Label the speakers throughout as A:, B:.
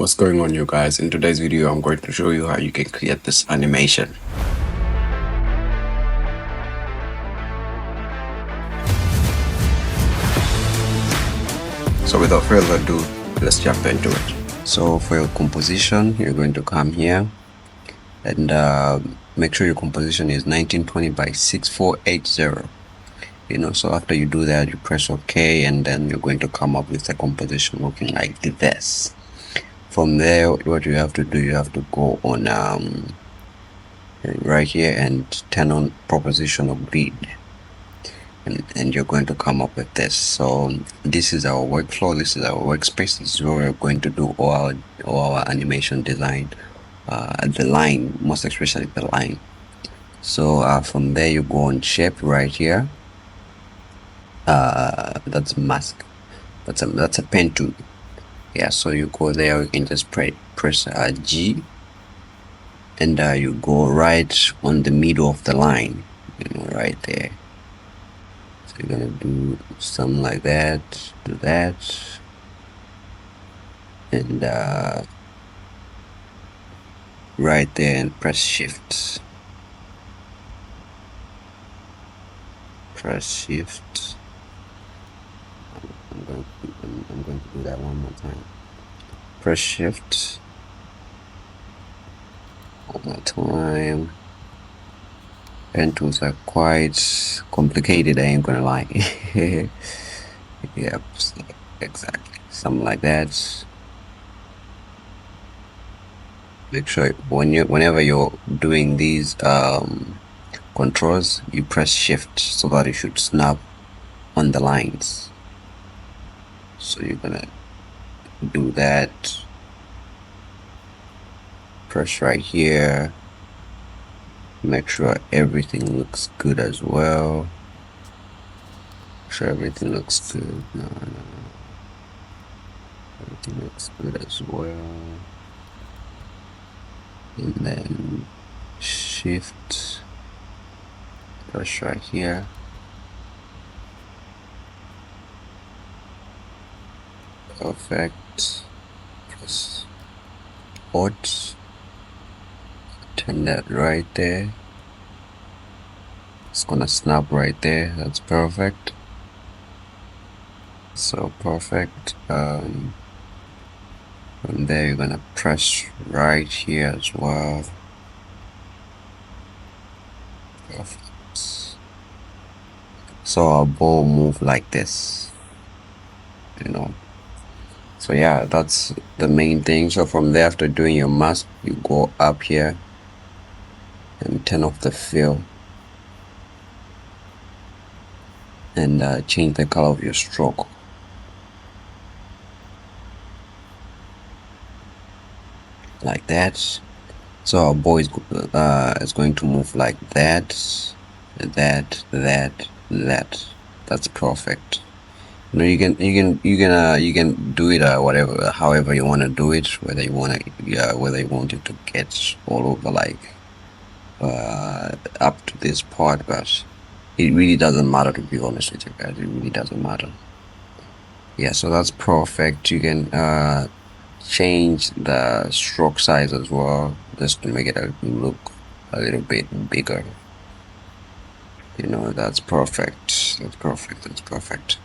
A: What's going on, you guys? In today's video I'm going to show you how you can create this animation. So without further ado, let's jump into it. So for your composition, you're going to come here and make sure your composition is 1920 by 6480. So after you do that, you press OK, and then you're going to come up with a composition looking like this. From there, what you have to do, you have to go on right here and turn on propositional grid, and you're going to come up with this. So this is our workflow, this is our workspace, this is where we're going to do all our animation design, the line, most especially the line. So from there you go on shape right here. That's mask, that's a pen tool. Yeah, so you go there, you can just press G, and you go right on the middle of the line, right there. So you're gonna do something like that, do that, and right there, and press shift, I'm going to do that one more time. Press shift one more time. Pen tools are quite complicated, I ain't gonna lie. Yep, exactly, something like that. Make sure whenever you're doing these controls, you press shift so that it should snap on the lines. So you're gonna do that, press right here, make sure everything looks good as well. Make sure everything looks good. No. Everything looks good as well. And then shift, press right here. Perfect. Press Alt, turn that right there. It's gonna snap right there. That's perfect. So perfect. From there you're gonna press right here as well. Perfect. So our ball move like this, so yeah, that's the main thing. So from there, after doing your mask, you go up here and turn off the fill, and change the color of your stroke. Like that. So our ball is going to move like that. That's perfect. You can do it however you want to do it, whether you want it to get all over, like up to this part, but it really doesn't matter, to be honest with you guys. It really doesn't matter. Yeah, so that's perfect. You can change the stroke size as well, just to make it look a little bit bigger. That's perfect. That's perfect.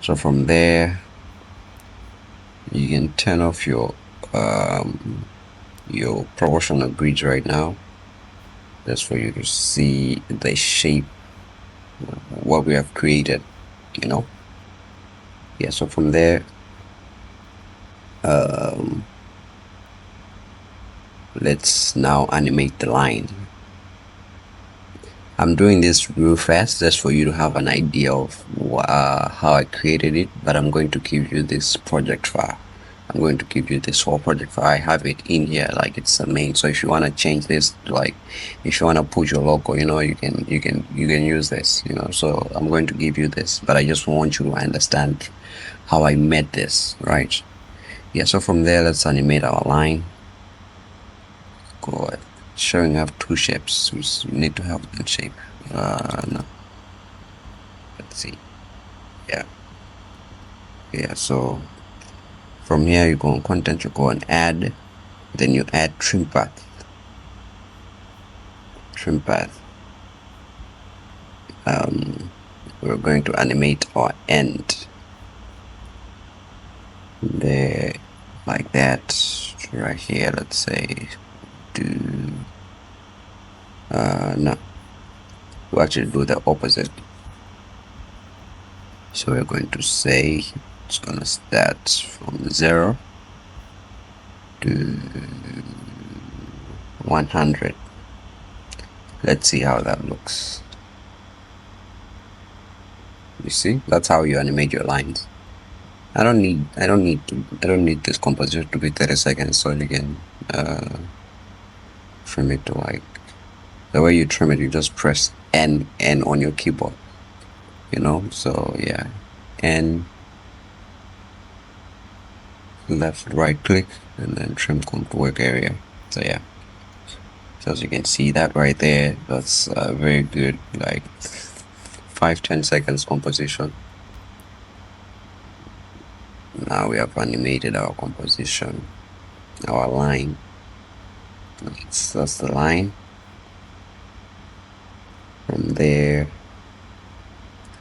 A: So from there, you can turn off your proportional grids right now, just for you to see the shape, what we have created. Yeah, so from there, let's now animate the line. I'm doing this real fast just for you to have an idea of how I created it, but I'm going to give you this project file. I'm going to give you this whole project file. I have it in here, like it's the main. So if you want to change this, like if you want to put your logo, you can use this. So I'm going to give you this, but I just want you to understand how I made this, right? Yeah, so from there, let's animate our line. Go ahead. Showing have two shapes. We need to have one shape. No. Let's see. Yeah. So From here you go on content, you go on add, then you add trim path. We're going to animate our end there, like that, right here. Let's say no, we'll actually do the opposite. So we're going to say it's gonna start from 0 to 100. Let's see how that looks. You see, that's how you animate your lines. I don't need this composition to be 30 seconds, so you can trim it to like, the way you trim it, you just press N on your keyboard, so yeah, N, left, right click, and then trim work area. So yeah, so as you can see that right there, that's very good, like 5-10 seconds composition. Now we have animated our composition, our line. That's the line. From there,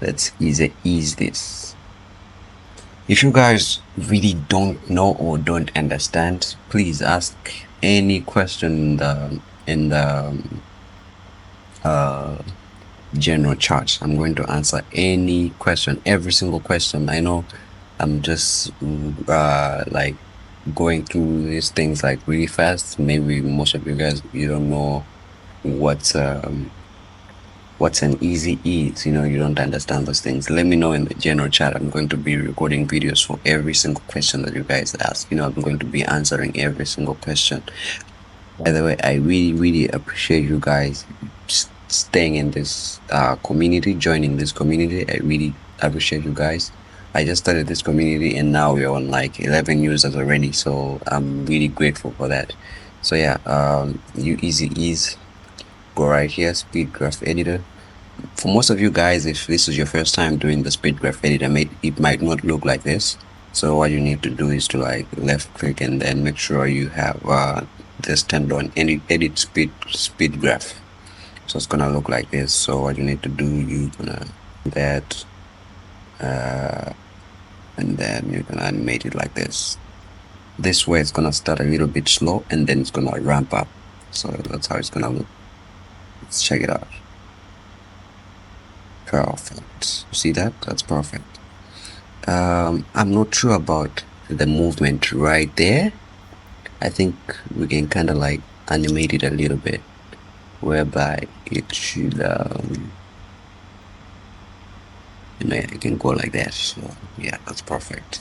A: let's ease this. If you guys really don't know or don't understand, please ask any question in the general chat. I'm going to answer any question, every single question. I know I'm just like going through these things like really fast. Maybe most of you guys, you don't know what's an easy ease, you don't understand those things. Let me know in the general chat. I'm going to be recording videos for every single question that you guys ask. I'm going to be answering every single question. By the way, I really appreciate you guys staying in this community, joining this community. I really appreciate you guys. I just started this community and now we're on like 11 users already, so I'm really grateful for that. So yeah, you easy ease, go right here, speed graph editor. For most of you guys, if this is your first time doing the speed graph editor, it might not look like this. So what you need to do is to like left click and then make sure you have this turned on, edit speed graph. So it's gonna look like this. So what you need to do, you're gonna do that, and then you're gonna animate it like this. This way it's gonna start a little bit slow and then it's gonna ramp up. So that's how it's gonna look. Let's check it out. Perfect. You see that? That's perfect. I'm not sure about the movement right there. I think we can kind of like animate it a little bit, whereby it should it can go like that. So yeah, that's perfect.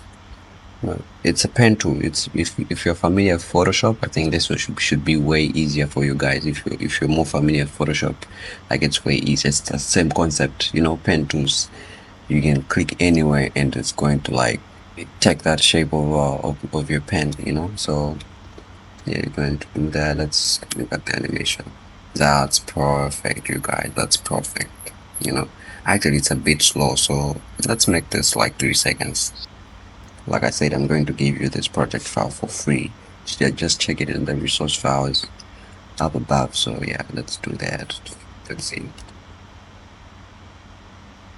A: It's a pen tool. It's if you're familiar with Photoshop, I think this should be way easier for you guys. If you're more familiar with Photoshop, like it's way easier. It's the same concept, pen tools. You can click anywhere and it's going to like take that shape of your pen, So yeah, you're going to do that. Let's look at the animation. That's perfect, you guys. That's perfect. Actually it's a bit slow, so let's make this like 3 seconds. Like I said, I'm going to give you this project file for free. Just check it in the resource files up above. So yeah, let's do that. Let's see.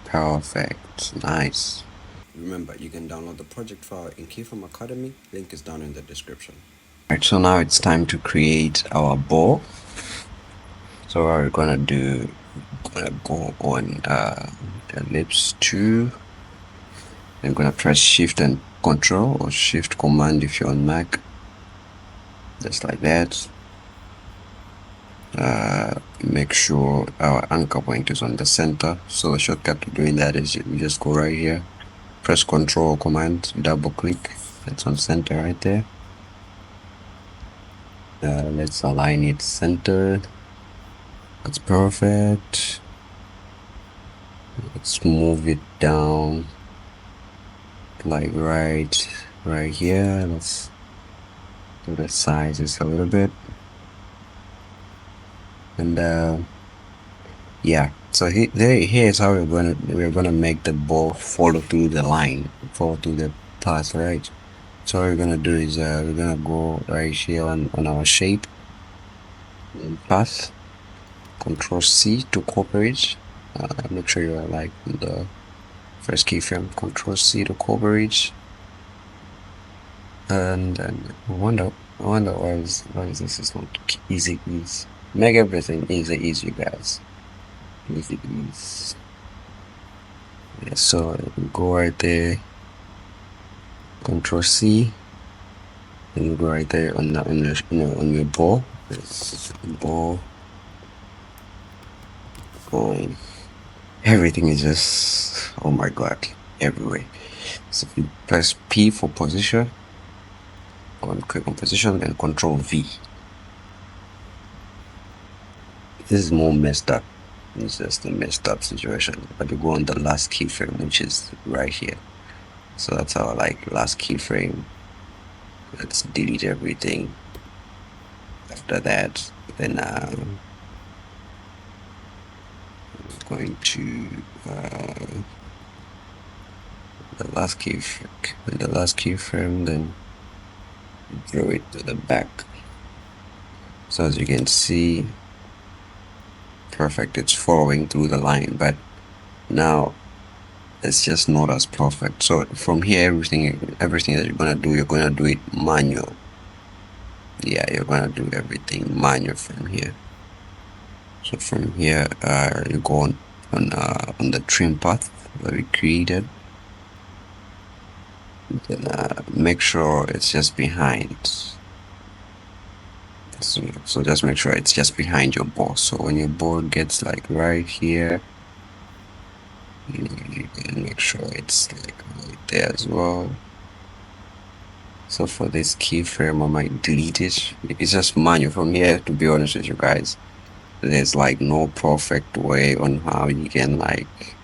A: Perfect. Nice. Remember, you can download the project file in Keyform Academy. Link is down in the description. Alright, so now it's time to create our bow. So what we're gonna do, gonna go on ellipse 2. I'm gonna press Shift and Control or Shift Command if you're on Mac. Just like that. Make sure our anchor point is on the center. So the shortcut to doing that is you just go right here, press Control Command, double click. It's on center right there. Let's align it centered. That's perfect. Let's move it down like right here. Let's do the sizes a little bit, and yeah, so here's how we're gonna make the ball follow through the line, follow through the path, right? So what we're gonna do is we're gonna go right here on our shape path, Control C to copy it. Make sure you're like the first keyframe, Control C to copy it. And then I wonder why is this not easy ease. Make everything easy guys. Easy ease. Yeah, so go right there, Control C, and you go right there on your ball. This ball. Everything is just, oh my god, everywhere. So if you press P for position, go and click on position, then Control V. This is more messed up. It's just a messed up situation. But you go on the last keyframe, which is right here. So that's our like last keyframe. Let's delete everything. After that, then I'm going to the last keyframe, then draw it to the back. So as you can see, perfect, it's following through the line, but now it's just not as perfect. So from here, everything that you're gonna do it manual. Yeah, you're gonna do everything manual from here. So from here, you go on the trim path that we created. Then make sure it's just behind. So just make sure it's just behind your ball. So when your ball gets like right here, you can make sure it's like right there as well. So for this keyframe, I might delete it. It's just manual from here, to be honest with you guys. There's like no perfect way on how you can like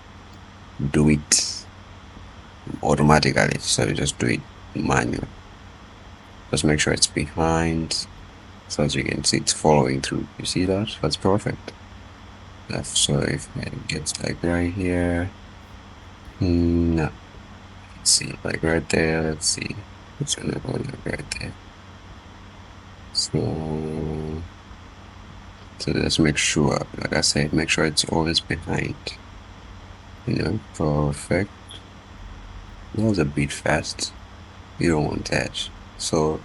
A: do it automatically. So you just do it manual. Just make sure it's behind. So as you can see, it's following through. You see that? That's perfect. So if it gets like right here, no. Let's see, like right there. Let's see. It's gonna go like right there. So just make sure, like I said, make sure it's always behind. Perfect. That was a bit fast. You don't want that. So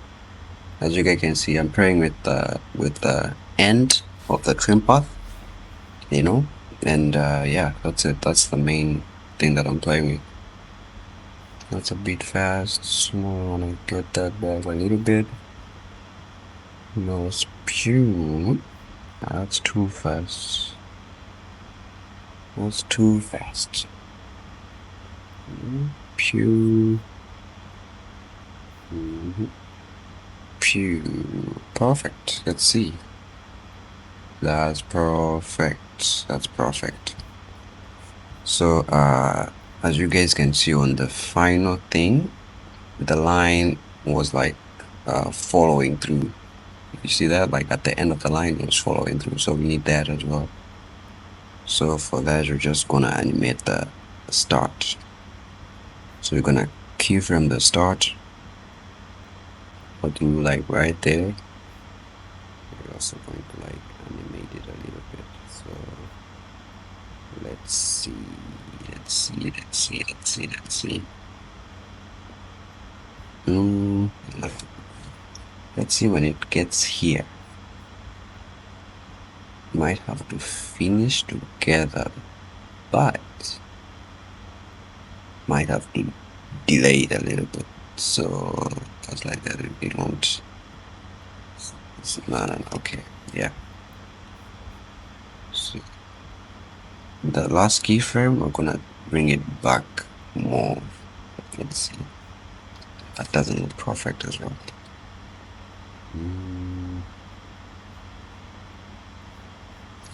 A: as you guys can see, I'm playing with the end of the trim path, and yeah, that's it. That's the main thing that I'm playing with. That's a bit fast, so I wanna get that back a little bit. No, spew. That's too fast. That's too fast. Pew. Pew. Perfect. Let's see. That's perfect. That's perfect. So, as you guys can see on the final thing, the line was like following through. You see that? Like at the end of the line, it was following through. So we need that as well. So for that, you're just gonna animate the start. So you're gonna keyframe the start. Or do like right there. We're also going to like animate it a little bit. So let's see. Let's see when it gets here. Might have to finish together, but might have to delay it a little bit. So just like that, it won't. No, okay, yeah. So the last keyframe, we're gonna bring it back more. Let's see. That doesn't look perfect as well.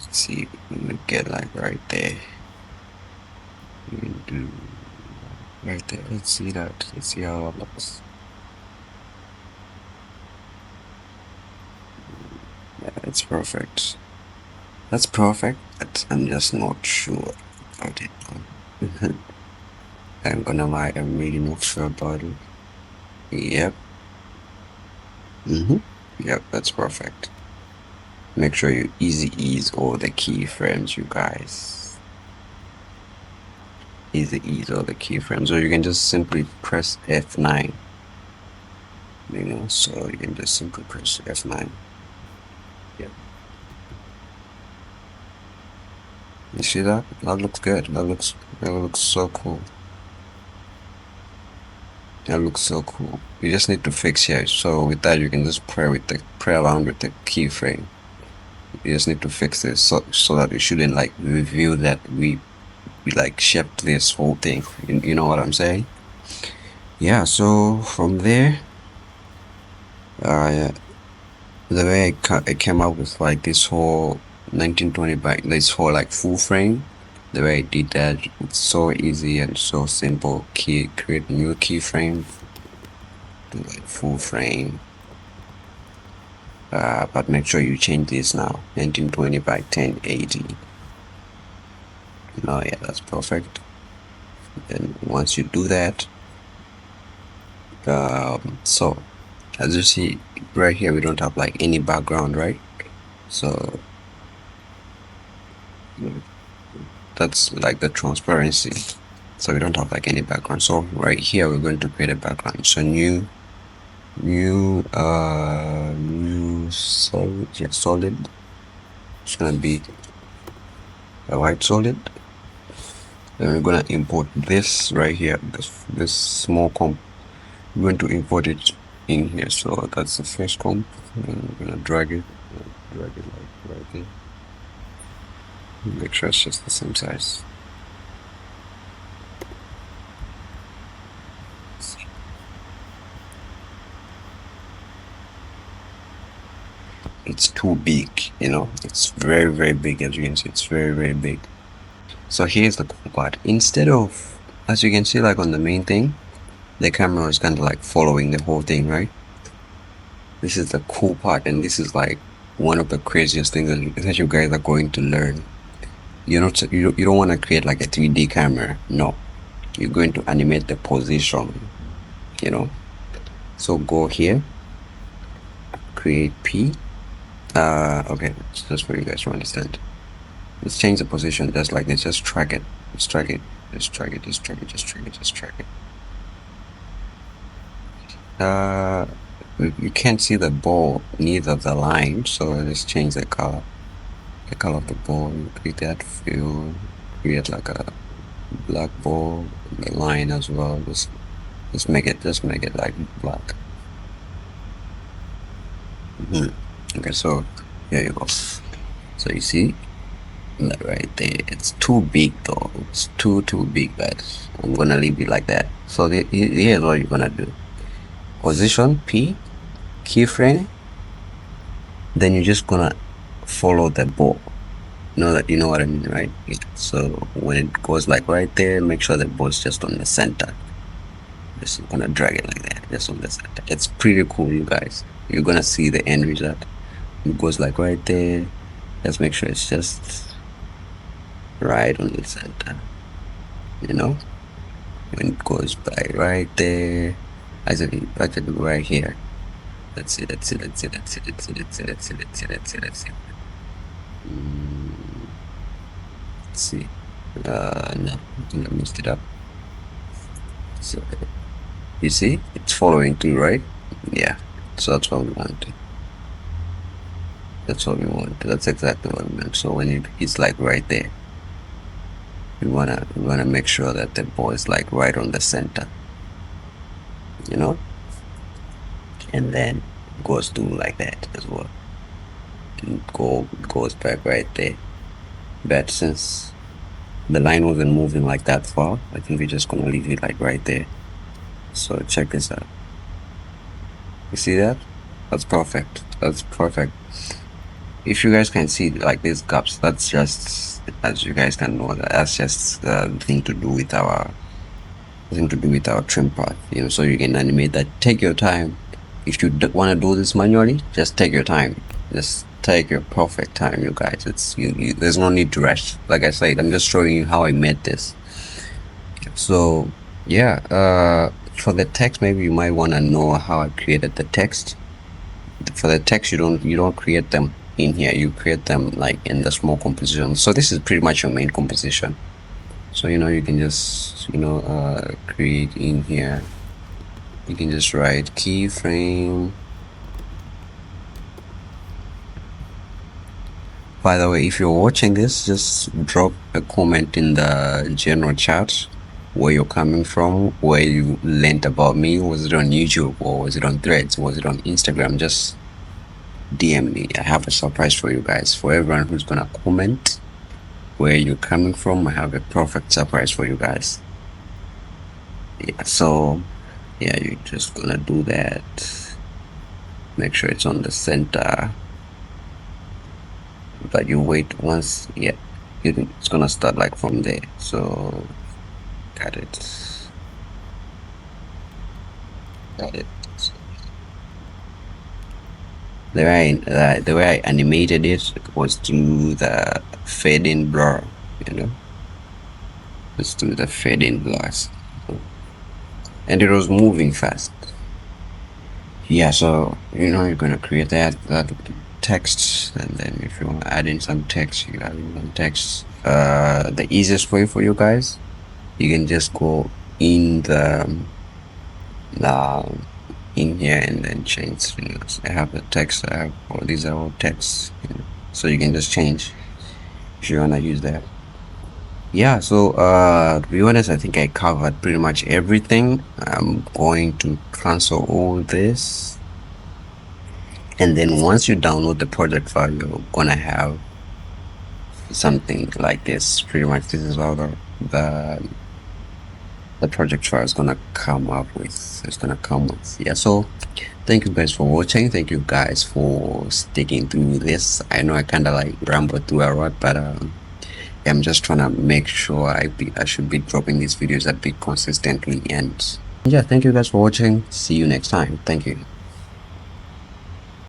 A: Let's see, we get like right there. We can do right there. Let's see that. Let's see how it looks. Yeah, it's perfect. That's perfect, but I'm just not sure about it. I'm gonna lie, I'm really not sure about it. Yep. Mm-hmm. Yep, that's perfect. Make sure you easy ease all the keyframes, you guys. Easy ease all the keyframes, or you can just simply press F9. So you can just simply press F9. Yep. You see that? That looks good. That looks so cool. That looks so cool. You just need to fix here. So with that, you can just play around with the keyframe. You just need to fix this so that you shouldn't like reveal that we like shaped this whole thing. You know what I'm saying? Yeah. So from there, yeah, the way I came up with like this whole 1920 by this whole like full frame. The way I did that, it's so easy and so simple. Create new keyframe, do like full frame. But make sure you change this now. 1920 by 1080. Oh yeah, that's perfect. And once you do that, so as you see right here, we don't have like any background, right? So that's like the transparency. So we don't have like any background. So right here, we're going to create a background. So new solid. Yeah, solid. It's gonna be a white solid. Then we're gonna import this right here. This small comp. We're going to import it in here. So that's the first comp. And we're gonna drag it like right here. Make sure it's just the same size. It's too big, it's very, very big. As you can see, it's very, very big. So here's the cool part. Instead of, as you can see, like on the main thing, the camera is kind of like following the whole thing, right? This is the cool part, and this is like one of the craziest things that you guys are going to learn. You don't want to create like a 3D camera. No, you're going to animate the position. So go here, create P. Okay, just for you guys to understand. Let's change the position just like this. Just track it. Just track it. Just track it. Just track it. Just track it. Just track it. You can't see the ball, neither the line. So let's change the color. The color of the ball. Create that fill. Create like a black ball. The line as well. Just make it like black. Okay, so here you go. So you see that right there. It's too big though. It's too big, guys. I'm gonna leave it like that. So here's what you're gonna do. Position P, keyframe. Then you're just gonna follow the ball. You know what I mean, right? So when it goes like right there, make sure the ball's just on the center. Just gonna drag it like that, just on the center. It's pretty cool, you guys. You're gonna see the end result. It goes like right there. Just make sure it's just right on the center. When it goes by right there, actually right here. Let's see. Let's see. No, I messed it up. So you see, it's following through, right? Yeah. So that's what we want. That's what we want. That's exactly what we meant. So when it's like right there, we wanna make sure that the ball is like right on the center. And then goes through like that as well. And goes back right there. But since the line wasn't moving like that far, I think we're just gonna leave it like right there. So check this out. You see that? That's perfect. That's perfect. If you guys can see like these gaps, that's just, as you guys can know, that's just the thing to do with our trim path. So you can animate that. Take your time. If you want to do this manually, just take your time. Just take your perfect time, you guys. There's no need to rush. Like I said, I'm just showing you how I made this. So yeah, for the text, maybe you might want to know how I created the text. For the text, you don't create them in here. You create them like in the small composition. So this is pretty much your main composition. So you can just create in here. You can just write keyframe. By the way, if you're watching this, just drop a comment in the general chat where you're coming from, where you learned about me. Was it on YouTube, or was it on Threads? Was it on Instagram? Just DM me. I have a surprise for you guys. For everyone who's gonna comment where you're coming from, I have a perfect surprise for you guys. Yeah, so yeah, you're just gonna do that. Make sure it's on the center, but you wait once. Yeah, it's gonna start like from there. So got it. The way I animated it was through the fade in blur. Let's do the fade in blurs, and it was moving fast. Yeah, so you're gonna create that text, and then if you want to add in some text, you add in some text. The easiest way for you guys, you can just go in the in here and then change things. I have the text. These are all texts, so you can just change if you wanna use that. Yeah, so to be honest, I think I covered pretty much everything. I'm going to cancel all this, and then once you download the project file, you're gonna have something like this. Pretty much this is how the project file is gonna come up with. It's gonna come with. Yeah, so thank you guys for watching. Thank you guys for sticking through this. I know I kind of like rambled through a lot, but I'm just trying to make sure I should be dropping these videos a bit consistently. And yeah, thank you guys for watching. See you next time. Thank you.